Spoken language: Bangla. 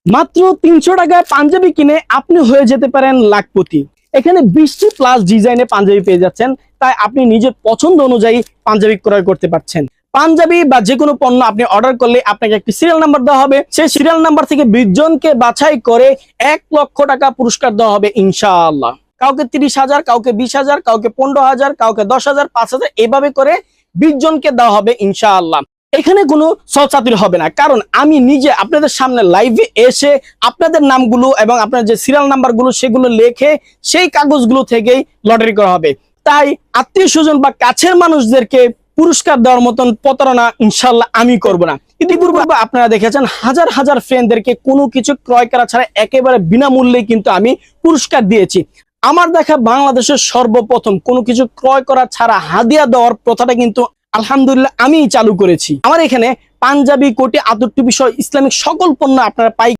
মাত্র 300 টাকায় পাঞ্জাবি কিনে আপনি হয়ে যেতে পারেন লাখপতি। এখানে 20টি প্লাস ডিজাইনে পাঞ্জাবি পেয়ে যাচ্ছেন, তাই আপনি নিজের পছন্দ অনুযায়ী পাঞ্জাবি ক্রয় করতে পারছেন। পাঞ্জাবি বা যে কোনো পণ্য আপনি অর্ডার করলে আপনাকে একটি সিরিয়াল নাম্বার দেওয়া হবে, সেই সিরিয়াল নাম্বার থেকে 20 জনকে বাছাই করে 1 লক্ষ টাকা পুরস্কার দেওয়া হবে ইনশাআল্লাহ। কাউকে 30,000, কাউকে 20,000, কাউকে 15,000, কাউকে 10,000, 5,000, এভাবে করে 20 জনকে দেওয়া হবে ইনশাআল্লাহ। এখানে কোনো সচাতুরি হবে না, কারণ আমি নিজে আপনাদের সামনে লাইভে এসে আপনাদের নামগুলো এবং আপনার যে সিরিয়াল নাম্বারগুলো সেগুলো লিখে সেই কাগজগুলো থেকেই লটারি করা হবে। তাই আত্মীয় স্বজন বা কাছের মানুষদেরকে পুরস্কার দেওয়ার মতন প্রতারণা ইনশাল্লাহ আমি করব না। ইতিপূর্বে আপনারা দেখেছেন হাজার হাজার ফ্রেন্ডদেরকে কোনো কিছু ক্রয় করা ছাড়া একেবারে বিনামূল্যে কিন্তু আমি পুরস্কার দিয়েছি। আমার দেখা বাংলাদেশের সর্বপ্রথম কোনো কিছু ক্রয় করা ছাড়া হাদিয়া দেওয়ার প্রথাটা কিন্তু আলহামদুলিল্লাহ আমি চালু করেছি। আমার এখানে পাঞ্জাবি, কোটি, আতর টুপি সহ ইসলামিক সকল পণ্য আপনারা পাই